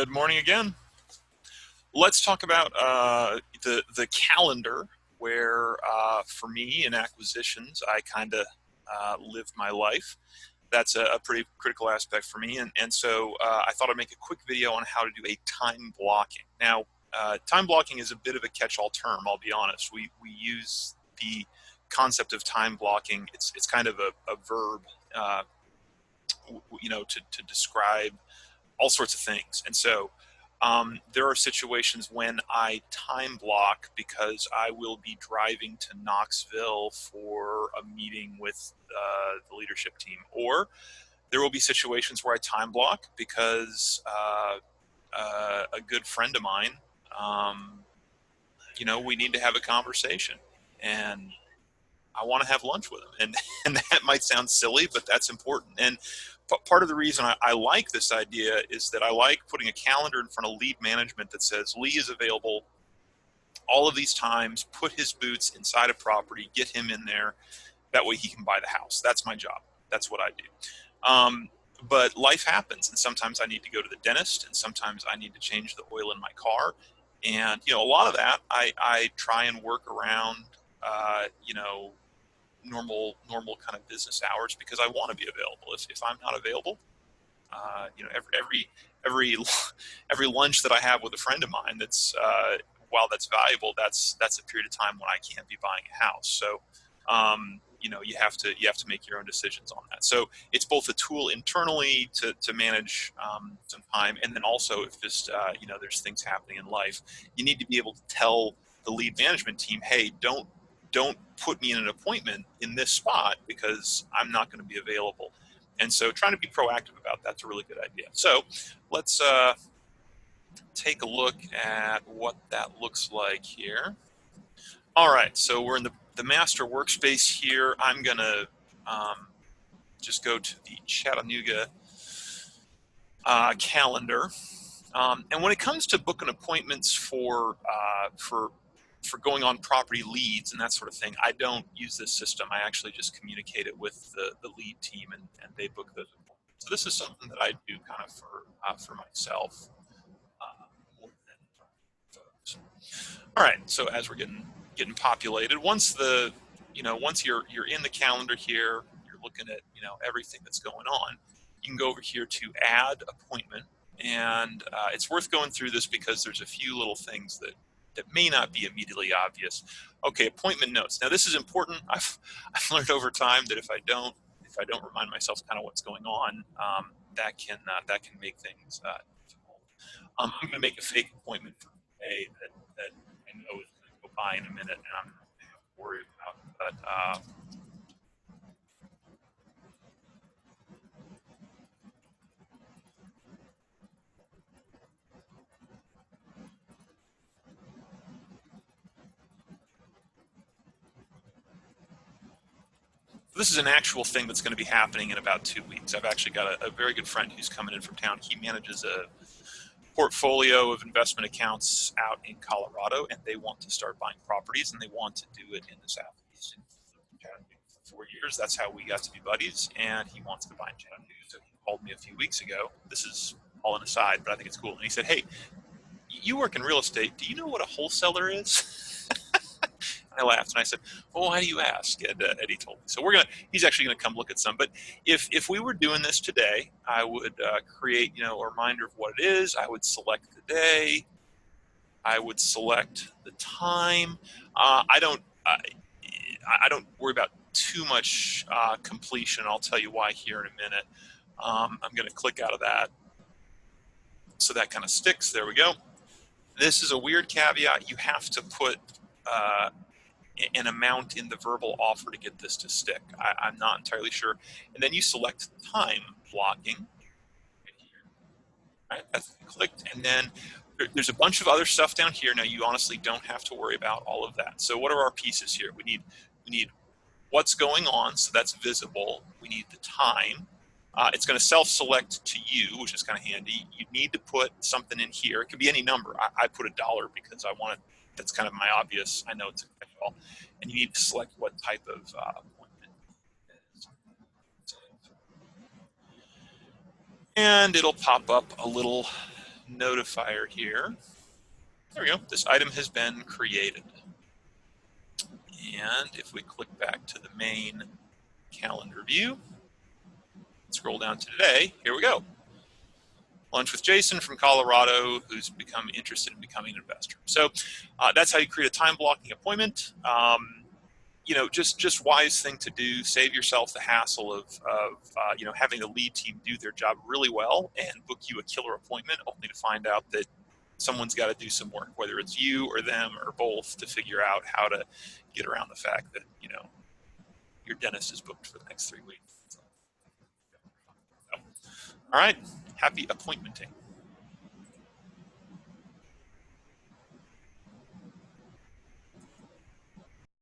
Good morning again. Let's talk about the calendar, where for me in acquisitions, I kind of live my life. That's a pretty critical aspect for me, and so I thought I'd make a quick video on how to do a time blocking. Now, time blocking is a bit of a catch-all term. I'll be honest. We use the concept of time blocking. It's kind of a verb, to describe all sorts of things. And so there are situations when I time block because I will be driving to Knoxville for a meeting with the leadership team, or there will be situations where I time block because a good friend of mine, we need to have a conversation, and I want to have lunch with him. And that might sound silly, but that's important. And part of the reason I like this idea is that I like putting a calendar in front of lead management that says Lee is available all of these times, put his boots inside a property, get him in there. That way he can buy the house. That's my job. That's what I do. But life happens, and sometimes I need to go to the dentist, and sometimes I need to change the oil in my car. And, a lot of that I try and work around, normal kind of business hours, because I want to be available. If I'm not available, every lunch that I have with a friend of mine, that's while that's valuable, that's a period of time when I can't be buying a house. So you have to make your own decisions on that. So it's both a tool internally to manage some time, and then also if just there's things happening in life, you need to be able to tell the lead management team, hey, don't put me in an appointment in this spot because I'm not going to be available. And so trying to be proactive about that's a really good idea. So let's take a look at what that looks like here. All right, so we're in the master workspace here. I'm going to just go to the Chattanooga calendar. And when it comes to booking appointments for going on property leads and that sort of thing, I don't use this system. I actually just communicate it with the lead team, and they book those appointments. So this is something that I do kind of for myself. All right, so as we're getting populated, once you're in the calendar here, you're looking at everything that's going on, you can go over here to add appointment, and it's worth going through this because there's a few little things that may not be immediately obvious. Okay, appointment notes. Now this is important. I've learned over time that if I don't remind myself kind of what's going on, that can make things difficult. I'm going to make a fake appointment for today that I know is going to go by in a minute, and I'm not going to have to worry about. But this is an actual thing that's going to be happening in about 2 weeks. I've actually got a very good friend who's coming in from town. He manages a portfolio of investment accounts out in Colorado, and they want to start buying properties, and they want to do it in the Southeast. For 4 years, that's how we got to be buddies, and he wants to buy in Chattanooga. So he called me a few weeks ago. This is all an aside, but I think it's cool. And he said, hey, you work in real estate. Do you know what a wholesaler is? I laughed and I said, "Oh, why do you ask?" And Eddie told me. So he's actually gonna come look at some. But if we were doing this today, I would create a reminder of what it is. I would select the day. I would select the time. I don't worry about too much completion. I'll tell you why here in a minute. I'm gonna click out of that, so that kind of sticks. There we go. This is a weird caveat. You have to put an amount in the verbal offer to get this to stick. I'm not entirely sure. And then you select time blocking. Right, that's clicked. And then there's a bunch of other stuff down here. Now you honestly don't have to worry about all of that. So what are our pieces here? We need what's going on, so that's visible. We need the time. It's going to self-select to you, which is kind of handy. You need to put something in here. It could be any number. I put $1 because I want it. That's kind of my obvious. I know it's a catch-all. And you need to select what type of appointment it is. And it'll pop up a little notifier here. There we go. This item has been created. And if we click back to the main calendar view, scroll down to today, here we go. Lunch with Jason from Colorado, who's become interested in becoming an investor. So that's how you create a time blocking appointment. Just wise thing to do. Save yourself the hassle of having the lead team do their job really well and book you a killer appointment, only to find out that someone's got to do some work, whether it's you or them or both, to figure out how to get around the fact that your dentist is booked for the next 3 weeks. So, all right, happy appointmenting.